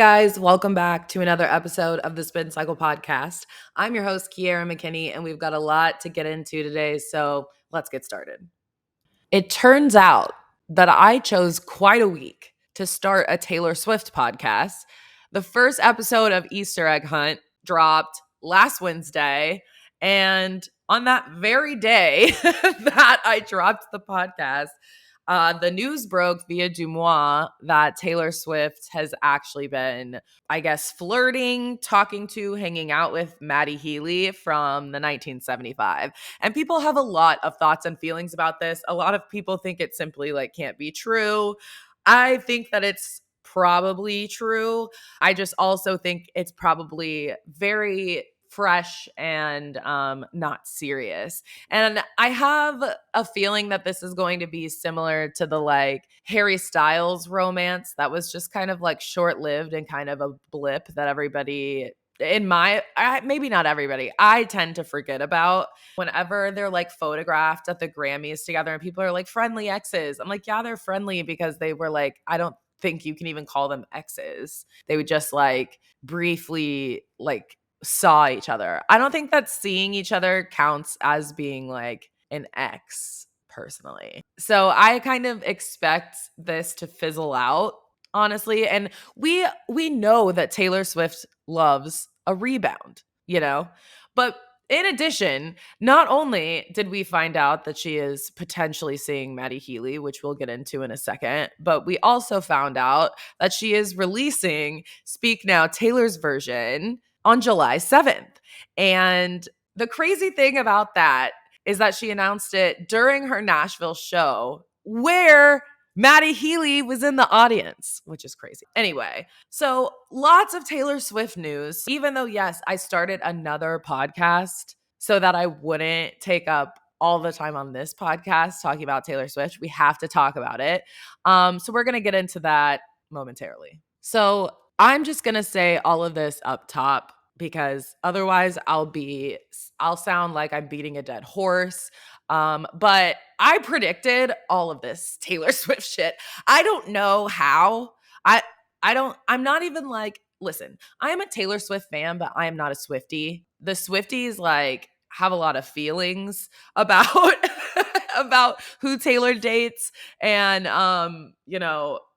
guys, welcome back to another episode of the Spin Cycle podcast. I'm your host, Kiera McKinney, and we've got a lot to get into today, so let's get started. It turns out that I chose quite a week to start a Taylor Swift podcast. The first episode of Easter Egg Hunt dropped last Wednesday, and on that very day that I dropped the podcast, the news broke via Dumois that Taylor Swift has actually been, I guess, flirting, talking to, hanging out with Matty Healy from the 1975. And people have a lot of thoughts and feelings about this. A lot of people think it simply can't be true. I think that it's probably true. I just also think it's probably very fresh and not serious. And I have a feeling that this is going to be similar to the Harry Styles romance that was just kind of short-lived and kind of a blip that everybody maybe not everybody, I tend to forget about whenever they're photographed at the Grammys together and people are friendly exes. I'm yeah, they're friendly because they were I don't think you can even call them exes. They would just briefly saw each other. I don't think that seeing each other counts as being an ex personally. So I kind of expect this to fizzle out, honestly. And we know that Taylor Swift loves a rebound, But in addition, not only did we find out that she is potentially seeing Matty Healy, which we'll get into in a second, but we also found out that she is releasing Speak Now, Taylor's version on July 7th. And the crazy thing about that is that she announced it during her Nashville show where Matty Healy was in the audience, which is crazy. Anyway, so lots of Taylor Swift news, even though, yes, I started another podcast so that I wouldn't take up all the time on this podcast talking about Taylor Swift. We have to talk about it. So we're going to get into that momentarily. So I'm just going to say all of this up top because otherwise I'll sound like I'm beating a dead horse. But I predicted all of this Taylor Swift shit. I don't know how. I'm not even listen, I am a Taylor Swift fan, but I am not a Swiftie. The Swifties have a lot of feelings about about who Taylor dates. And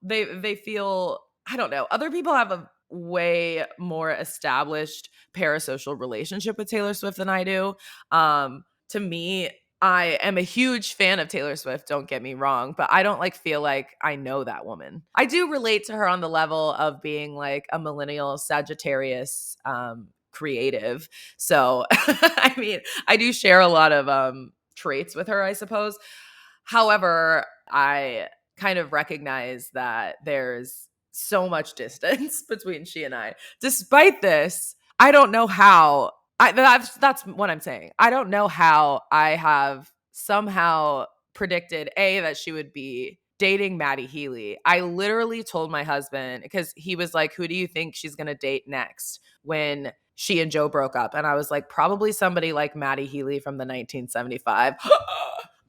they feel, I don't know, other people have a way more established parasocial relationship with Taylor Swift than I do. To me, I am a huge fan of Taylor Swift, don't get me wrong, but I don't feel like I know that woman. I do relate to her on the level of being a millennial Sagittarius creative. So, I mean, I do share a lot of traits with her, I suppose. However, I kind of recognize that there's so much distance between she and I. Despite this, I don't know how that's what I'm saying. I don't know how I have somehow predicted that she would be dating Matty Healy. I literally told my husband, because he was like, who do you think she's going to date next when she and Joe broke up? And I was like, probably somebody like Matty Healy from the 1975.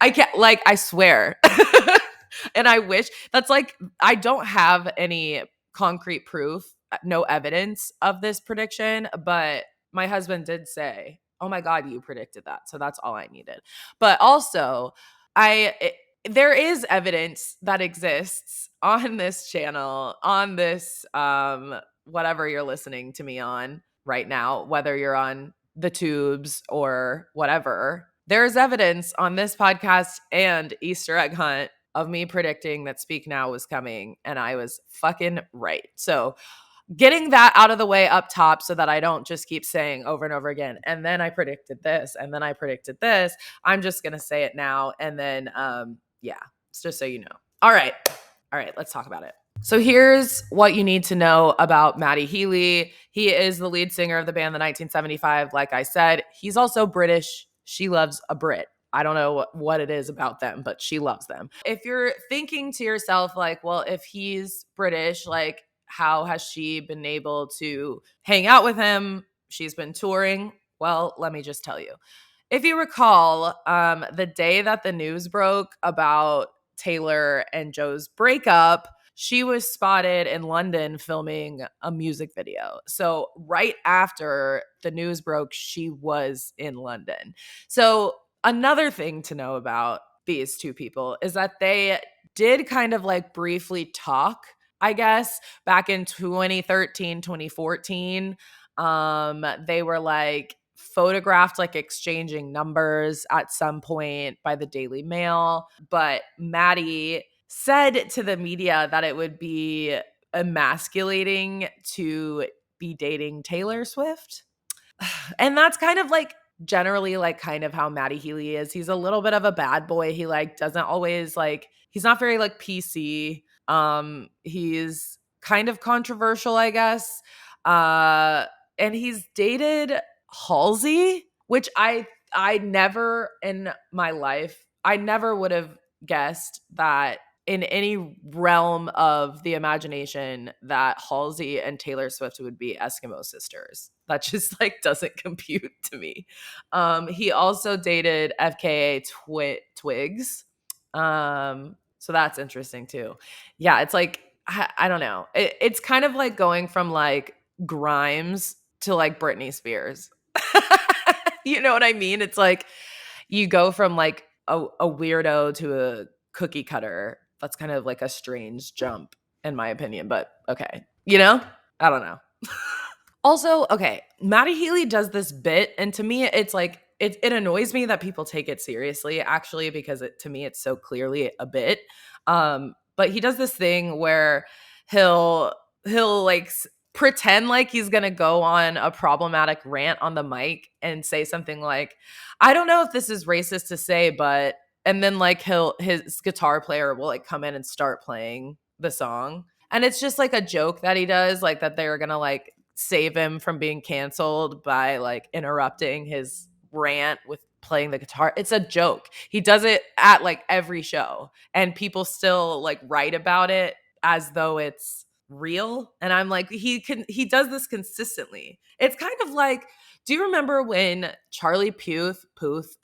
I can't, I swear. And I wish that's I don't have any concrete proof, no evidence of this prediction, but my husband did say, oh my God, you predicted that. So that's all I needed. But also, there is evidence that exists on this channel, on this, whatever you're listening to me on right now, whether you're on the tubes or whatever. There's evidence on this podcast and Easter Egg Hunt of me predicting that Speak Now was coming, and I was fucking right. So getting that out of the way up top so that I don't just keep saying over and over again, and then I predicted this, and then I predicted this. I'm just going to say it now. And then, yeah, it's just so you know. All right, let's talk about it. So here's what you need to know about Matty Healy. He is the lead singer of the band The 1975. Like I said, he's also British. She loves a Brit. I don't know what it is about them, but she loves them. If you're thinking to yourself, well, if he's British, how has she been able to hang out with him? She's been touring. Well, let me just tell you. If you recall, the day that the news broke about Taylor and Joe's breakup, she was spotted in London filming a music video. So right after the news broke, she was in London. So another thing to know about these two people is that they did kind of like briefly talk, I guess, back in 2013, 2014. They were like photographed like exchanging numbers at some point by the Daily Mail, but Matty said to the media that it would be emasculating to be dating Taylor Swift. And that's kind of like generally like kind of how Matty Healy is. He's a little bit of a bad boy. He like doesn't always like, he's not very like PC. He's kind of controversial, I guess. And he's dated Halsey, which I never in my life, I never would have guessed that in any realm of the imagination that Halsey and Taylor Swift would be Eskimo sisters. That just like doesn't compute to me. He also dated FKA Twigs. So that's interesting too. Yeah, it's like I don't know. It's kind of like going from like Grimes to like Britney Spears. You know what I mean? It's like you go from like a weirdo to a cookie cutter. That's kind of like a strange jump, in my opinion. But okay, I don't know. Also, okay, Matty Healy does this bit, and to me, it's like it annoys me that people take it seriously, actually, because to me, it's so clearly a bit. But he does this thing where he'll like pretend like he's gonna go on a problematic rant on the mic and say something like, "I don't know if this is racist to say, but," and then like his guitar player will like come in and start playing the song. And it's just like a joke that he does, like that they're gonna like save him from being canceled by like interrupting his rant with playing the guitar. It's a joke. He does it at like every show, and people still like write about it as though it's real. And I'm like, he does this consistently. It's kind of like, do you remember when Charlie Puth,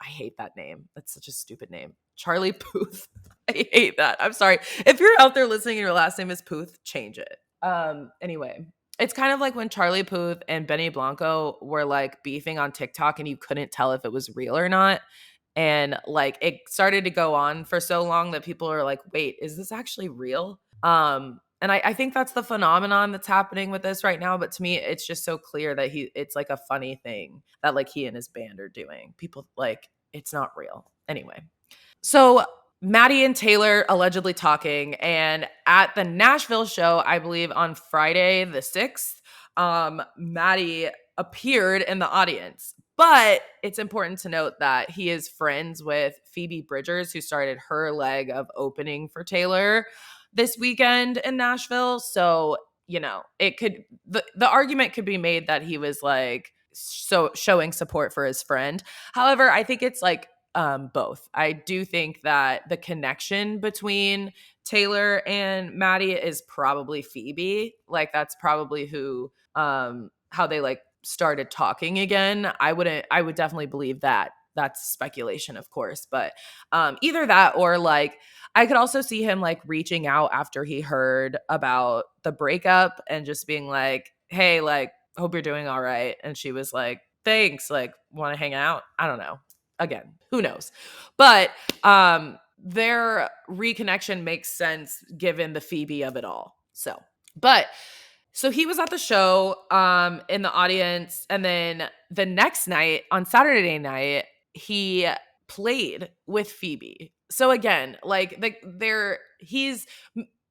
I hate that name. That's such a stupid name. Charlie Puth. I hate that. I'm sorry. If you're out there listening and your last name is Puth, change it. Anyway, it's kind of like when Charlie Puth and Benny Blanco were like beefing on TikTok and you couldn't tell if it was real or not. And like it started to go on for so long that people are like, wait, is this actually real? And I think that's the phenomenon that's happening with this right now. But to me, it's just so clear that it's like a funny thing that like he and his band are doing. People like, it's not real. Anyway. So Matty and Taylor allegedly talking, and at the Nashville show, I believe on Friday the 6th, Matty appeared in the audience. But it's important to note that he is friends with Phoebe Bridgers, who started her leg of opening for Taylor this weekend in Nashville. So, the argument could be made that he was like so showing support for his friend. However, I think it's like both. I do think that the connection between Taylor and Matty is probably Phoebe. Like that's probably who how they like started talking again. I would definitely believe that. That's speculation, of course, but either that or like I could also see him like reaching out after he heard about the breakup and just being like, "Hey, like hope you're doing all right." And she was like, "Thanks, like want to hang out?" I don't know. Again, who knows? But their reconnection makes sense given the Phoebe of it all. So he was at the show in the audience, and then the next night on Saturday night, he played with Phoebe. So again, like he's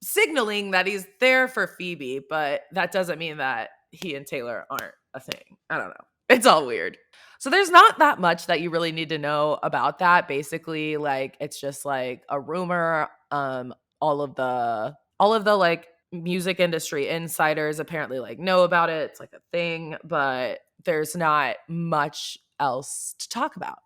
signaling that he's there for Phoebe, but that doesn't mean that he and Taylor aren't a thing. I don't know. It's all weird. So there's not that much that you really need to know about that. Basically, like it's just like a rumor. All of the like music industry insiders apparently like know about it. It's like a thing, but there's not much else to talk about.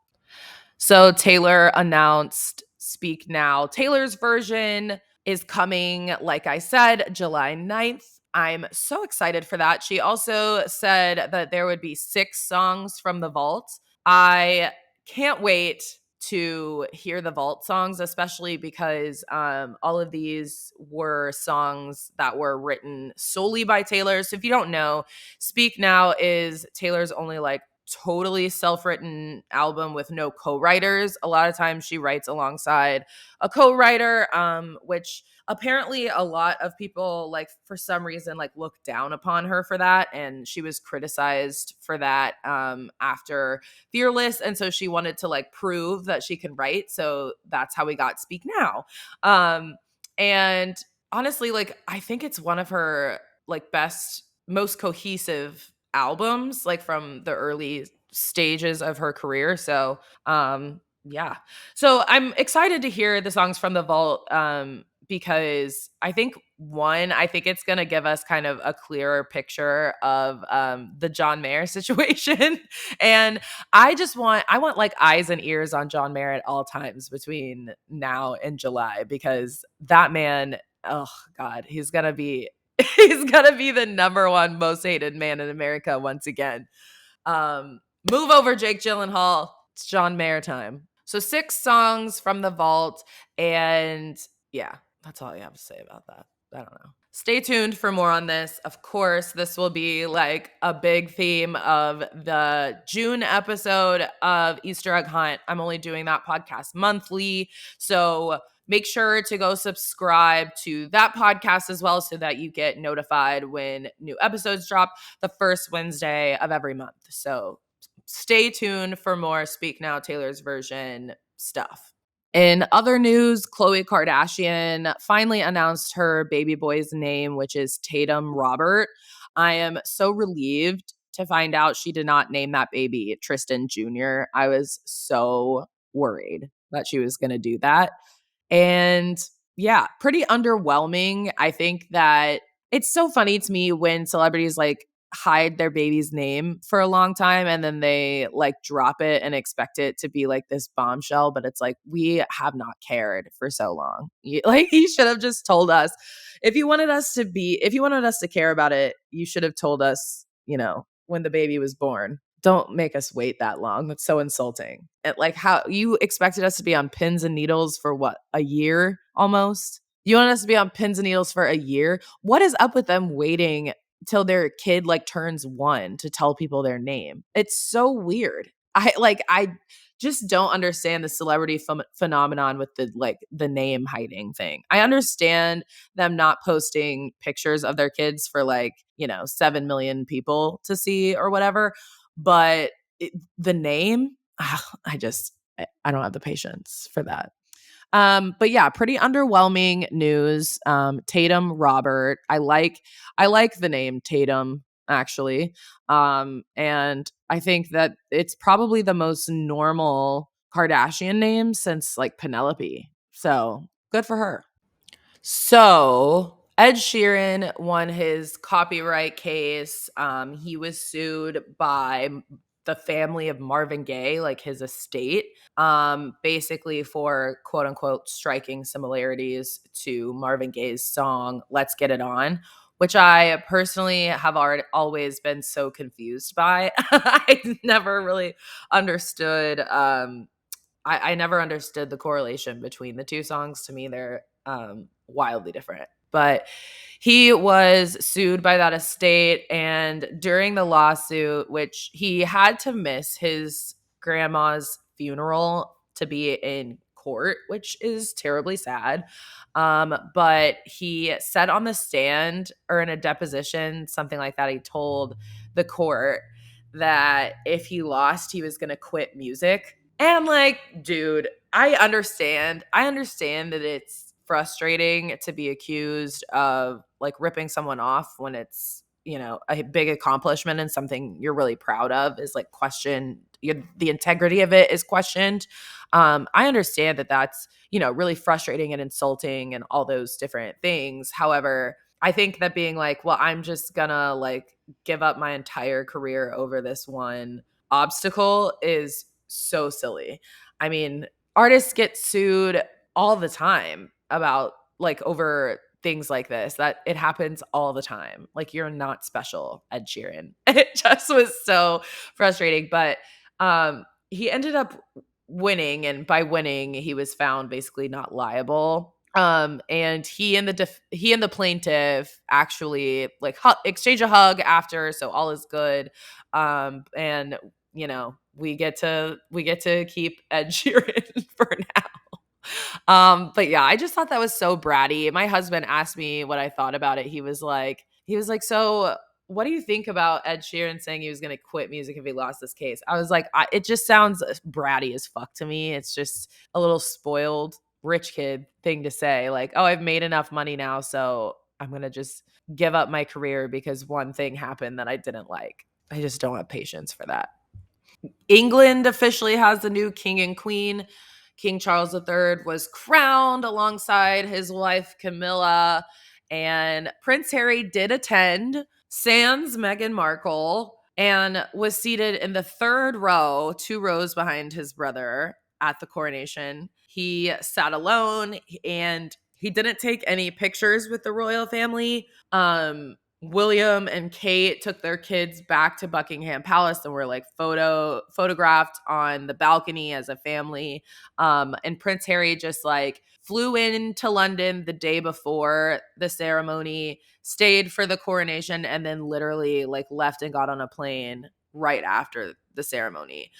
So Taylor announced Speak Now. Taylor's version is coming, like I said, July 9th. I'm so excited for that. She also said that there would be 6 songs from the vault. I can't wait to hear the Vault songs, especially because all of these were songs that were written solely by Taylor. So if you don't know, Speak Now is Taylor's only like totally self-written album with no co-writers. A lot of times she writes alongside a co-writer, which apparently a lot of people, like, for some reason, like, look down upon her for that, and she was criticized for that after Fearless, and so she wanted to like prove that she can write, so that's how we got Speak Now. And honestly, like, I think it's one of her like best, most cohesive albums, like from the early stages of her career. So yeah, so I'm excited to hear the songs from the Vault, because I think it's gonna give us kind of a clearer picture of the John Mayer situation. And I want like eyes and ears on John Mayer at all times between now and July, because that man, oh God, he's gonna be he's gonna be the number one most hated man in America once again. Um, Move over, Jake Gyllenhaal. It's John Mayer time. So 6 songs from the Vault, and yeah, that's all I have to say about that. I don't know. Stay tuned for more on this. Of course, this will be like a big theme of the June episode of Easter Egg Hunt. I'm only doing that podcast monthly. So make sure to go subscribe to that podcast as well, so that you get notified when new episodes drop the first Wednesday of every month. So stay tuned for more Speak Now Taylor's version stuff. In other news, Khloe Kardashian finally announced her baby boy's name, which is Tatum Robert. I am so relieved to find out she did not name that baby Tristan Jr. I was so worried that she was going to do that. And yeah, pretty underwhelming. I think that it's so funny to me when celebrities like hide their baby's name for a long time and then they like drop it and expect it to be like this bombshell, but it's like, we have not cared for so long. Like, you should have just told us. If you wanted us to care about it, you should have told us, when the baby was born. Don't make us wait that long. That's so insulting. Like, how you expected us to be on pins and needles for what, a year almost? You want us to be on pins and needles for a year? What is up with them waiting till their kid like turns 1 to tell people their name? It's so weird. I just don't understand the celebrity phenomenon with the name hiding thing. I understand them not posting pictures of their kids for 7 million people to see or whatever, but the name, I don't have the patience for that. But yeah, pretty underwhelming news. Tatum Robert. I like the name Tatum, actually. And I think that it's probably the most normal Kardashian name since like Penelope. So good for her. So Ed Sheeran won his copyright case. He was sued by the family of Marvin Gaye, like his estate, basically for quote unquote striking similarities to Marvin Gaye's song "Let's Get It On," which I personally have always been so confused by. I never really understood. I never understood the correlation between the two songs. To me, they're wildly different. But he was sued by that estate, and during the lawsuit, which he had to miss his grandma's funeral to be in court, which is terribly sad. But he said on the stand or in a deposition, something like that, he told the court that if he lost, he was going to quit music. And like, dude, I understand. I understand that it's frustrating to be accused of like ripping someone off when it's, a big accomplishment and something you're really proud of is like questioned. The integrity of it is questioned. I understand that that's, really frustrating and insulting and all those different things. However, I think that being like, well, I'm just gonna like give up my entire career over this one obstacle is so silly. I mean, artists get sued all the time about like over things like this. That it happens all the time. Like, you're not special, Ed Sheeran. It just was so frustrating. But he ended up winning, and by winning, he was found basically not liable. And he and the plaintiff actually like exchange a hug after, so all is good. And we get to keep Ed Sheeran for now. But yeah, I just thought that was so bratty. My husband asked me what I thought about it. He was like, so what do you think about Ed Sheeran saying he was going to quit music if he lost this case? I was like, it just sounds bratty as fuck to me. It's just a little spoiled rich kid thing to say. Like, oh, I've made enough money now, so I'm going to just give up my career because one thing happened that I didn't like. I just don't have patience for that. England officially has the new king and queen. King Charles III was crowned alongside his wife Camilla, and Prince Harry did attend, sans Meghan Markle, and was seated in the third row, 2 rows behind his brother at the coronation. He sat alone and he didn't take any pictures with the royal family. William and Kate took their kids back to Buckingham Palace and were like photographed on the balcony as a family. And Prince Harry just like flew into London the day before the ceremony, stayed for the coronation, and then literally like left and got on a plane right after the ceremony.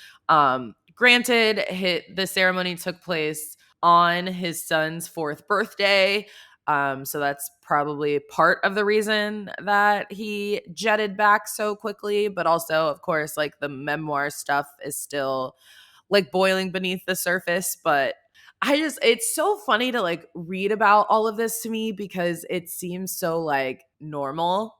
Granted, the ceremony took place on his son's 4th birthday. So that's probably part of the reason that he jetted back so quickly. But also, of course, like the memoir stuff is still like boiling beneath the surface. But it's so funny to like read about all of this to me because it seems so like normal.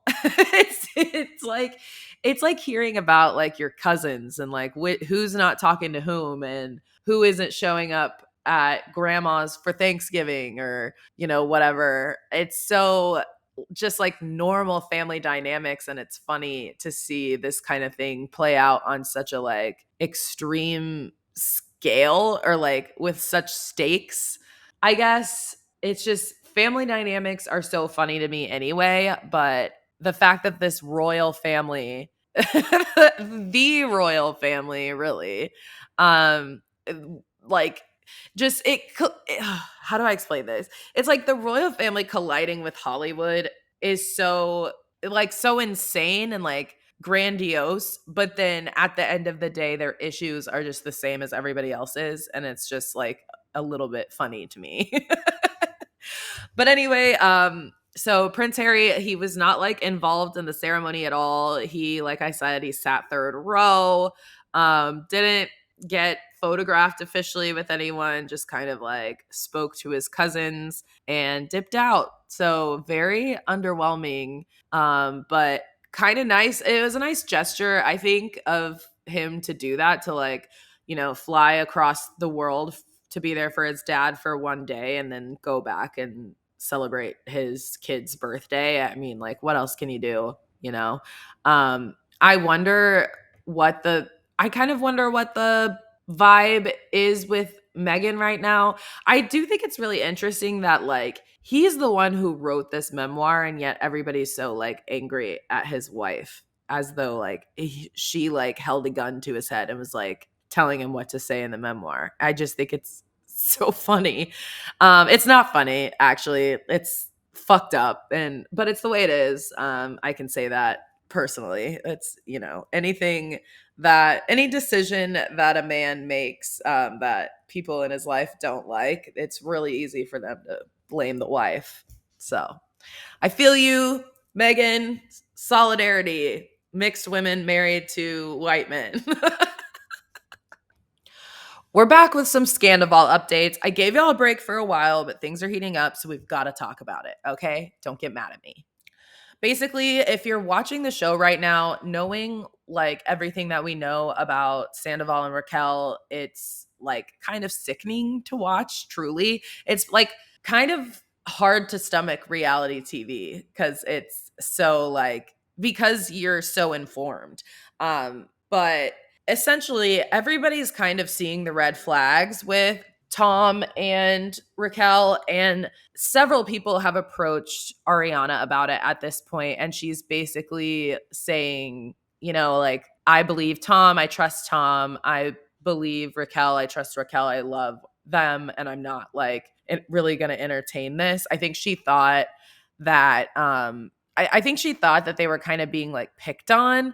It's like hearing about like your cousins and like who's not talking to whom and who isn't showing up at grandma's for Thanksgiving or, whatever. It's so just like normal family dynamics. And it's funny to see this kind of thing play out on such a like extreme scale or like with such stakes. I guess it's just family dynamics are so funny to me anyway. But the fact that this royal family, the royal family, really, um, like just how do I explain this? It's like the royal family colliding with Hollywood is so insane and like grandiose, but then at the end of the day their issues are just the same as everybody else's, and it's just like a little bit funny to me. But anyway, so Prince Harry, he was not like involved in the ceremony at all. He, like I said, he sat 3rd row, didn't get photographed officially with anyone, just kind of like spoke to his cousins and dipped out. So very underwhelming, but kind of nice. It was a nice gesture, I think, of him to do that, to like, fly across the world to be there for his dad for one day and then go back and celebrate his kid's birthday. I mean, like, what else can you do? I wonder I kind of wonder what the vibe is with Meghan right now. I do think it's really interesting that like he's the one who wrote this memoir, and yet everybody's so like angry at his wife, as though like she like held a gun to his head and was like telling him what to say in the memoir. I just think it's so funny. It's not funny, actually. It's fucked up, but it's the way it is. I can say that personally. It's, any decision that a man makes, that people in his life don't like, it's really easy for them to blame the wife. So I feel you, Megan. Solidarity. Mixed women married to white men. We're back with some Scandival updates. I gave y'all a break for a while, but things are heating up, so we've got to talk about it, okay? Don't get mad at me. Basically, if you're watching the show right now, knowing like everything that we know about Sandoval and Raquel, it's like kind of sickening to watch, truly. It's like kind of hard to stomach reality TV because you're so informed. But essentially everybody's kind of seeing the red flags with Tom and Raquel, and several people have approached Ariana about it at this point, and she's basically saying, like, I believe Tom, I trust Tom, I believe Raquel. I trust Raquel. I love them, and I'm not like really going to entertain this. I think she thought that I think she thought that they were kind of being like picked on,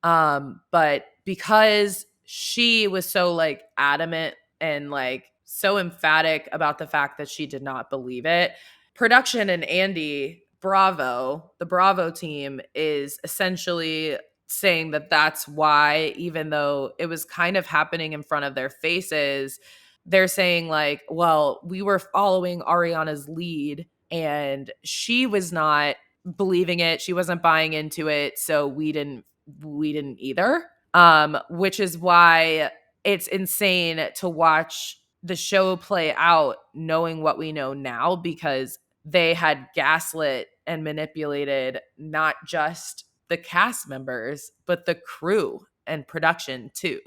but because she was so like adamant and like so emphatic about the fact that she did not believe it, production and Andy Bravo, the Bravo team, is essentially saying that that's why, even though it was kind of happening in front of their faces, they're saying like, well, we were following Ariana's lead and she was not believing it, she wasn't buying into it, so we didn't either. Which is why it's insane to watch the show play out knowing what we know now, because they had gaslit and manipulated not just the cast members, but the crew and production too.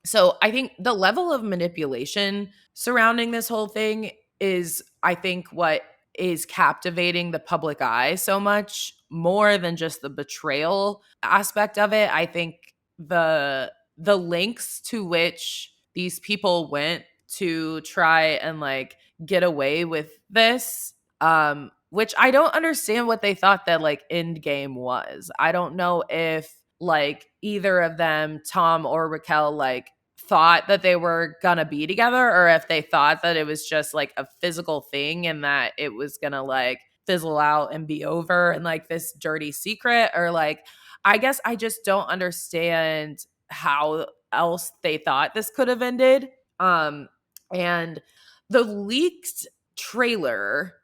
So I think the level of manipulation surrounding this whole thing is, I think, what is captivating the public eye so much more than just the betrayal aspect of it. I think the links to which these people went to try and like get away with this, which I don't understand what they thought that like end game was. I don't know if like either of them, Tom or Raquel, like thought that they were gonna be together, or if they thought that it was just like a physical thing and that it was gonna like fizzle out and be over and like this dirty secret, or like I guess I just don't understand how else they thought this could have ended. And the leaked trailer,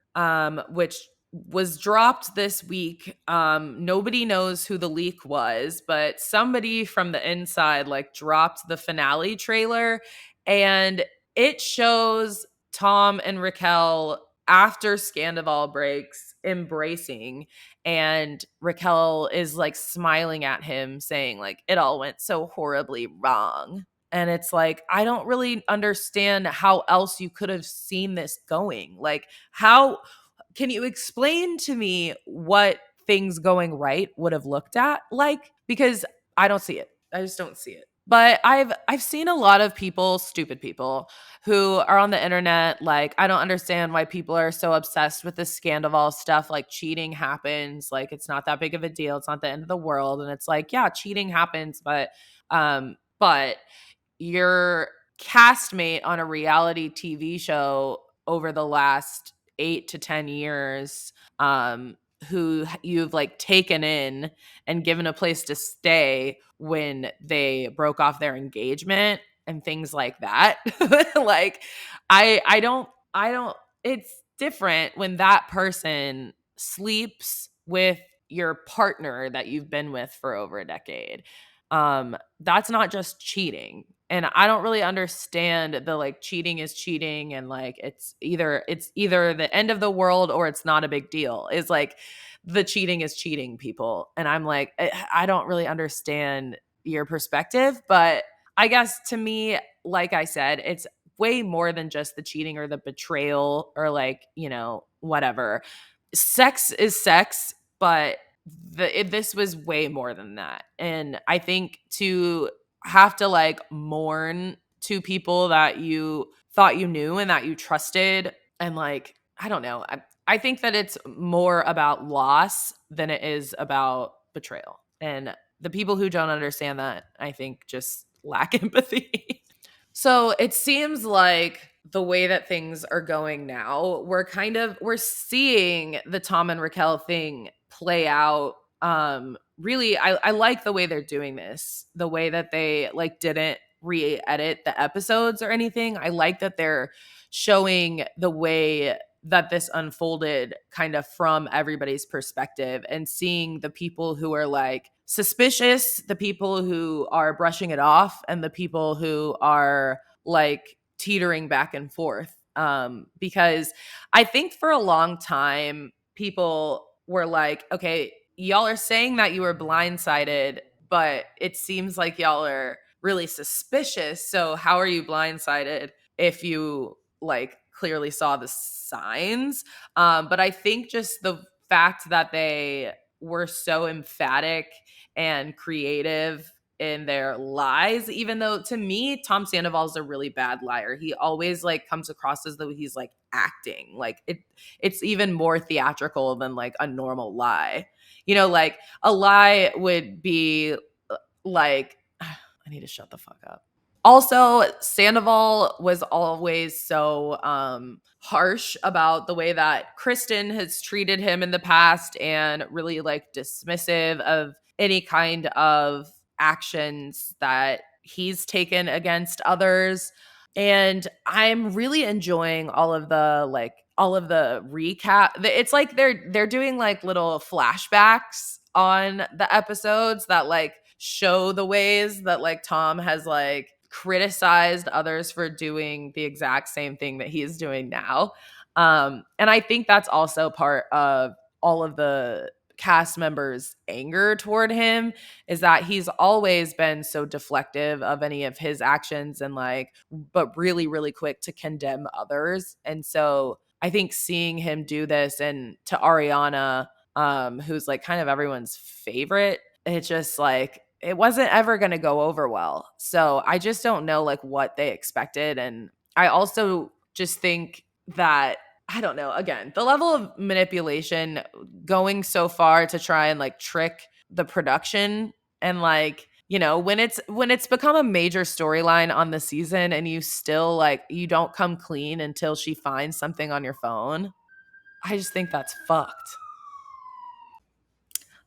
which was dropped this week. Nobody knows who the leak was, but somebody from the inside like dropped the finale trailer, and it shows Tom and Raquel after Scandival breaks embracing, and Raquel is like smiling at him saying like it all went so horribly wrong. And it's like, I don't really understand how else you could have seen this going. Like, how can you explain to me what things going right would have looked at like? Because I don't see it. I just don't see it. But I've seen a lot of people, stupid people, who are on the internet like, I don't understand why people are so obsessed with this Scandival stuff. Like, cheating happens, like it's not that big of a deal. It's not the end of the world. And it's like, yeah, cheating happens, but your castmate on a reality TV show over the last 8 to 10 years, who you've like taken in and given a place to stay when they broke off their engagement and things like that. Like, I don't it's different when that person sleeps with your partner that you've been with for over a decade. That's not just cheating. And I don't really understand the like cheating is cheating and like it's either the end of the world or it's not a big deal. Is like the cheating is cheating, people. And I'm like, I don't really understand your perspective, but I guess to me, like I said, it's way more than just the cheating or the betrayal or like, whatever. Sex is sex, but this was way more than that. And I think to have to like mourn two people that you thought you knew and that you trusted, and like, I don't know, I think that it's more about loss than it is about betrayal. And the people who don't understand that, I think, just lack empathy. So it seems like the way that things are going now, we're seeing the Tom and Raquel thing play out. Really, I like the way they're doing this, the way that they like didn't re-edit the episodes or anything. I like that they're showing the way that this unfolded kind of from everybody's perspective, and seeing the people who are like suspicious, the people who are brushing it off, and the people who are like teetering back and forth. Because I think for a long time people were like, okay, y'all are saying that you were blindsided, but it seems like y'all are really suspicious, so how are you blindsided if you like clearly saw the signs? But I think just the fact that they were so emphatic and creative in their lies, even though to me, Tom Sandoval is a really bad liar. He always like comes across as though he's like acting. Like it's even more theatrical than like a normal lie. You know, like a lie would be like I need to shut the fuck up. Also, Sandoval was always so harsh about the way that Kristen has treated him in the past and really like dismissive of any kind of actions that he's taken against others. And I'm really enjoying all of the recap. It's like they're doing like little flashbacks on the episodes that like show the ways that like Tom has like criticized others for doing the exact same thing that he is doing now. And I think that's also part of all of the cast members' anger toward him is that he's always been so deflective of any of his actions and like, but really, really quick to condemn others. And so I think seeing him do this and to Ariana, who's like kind of everyone's favorite, it's just like, it wasn't ever going to go over well. So I just don't know like what they expected. And I also just think that I don't know, again, the level of manipulation going so far to try and like trick the production and like, you know, when it's become a major storyline on the season and you still like you don't come clean until she finds something on your phone. I just think that's fucked.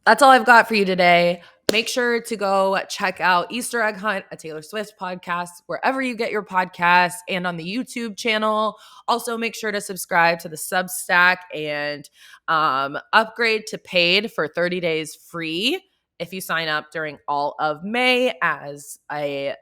That's all I've got for you today. Make sure to go check out Easter Egg Hunt, a Taylor Swift podcast, wherever you get your podcasts and on the YouTube channel. Also, make sure to subscribe to the Substack and upgrade to paid for 30 days free if you sign up during all of May as a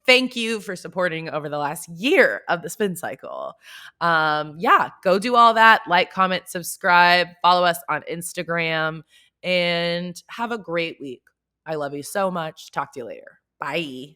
thank you for supporting over the last year of the Spin Cycle. Yeah, go do all that. Like, comment, subscribe, follow us on Instagram, and have a great week. I love you so much. Talk to you later. Bye.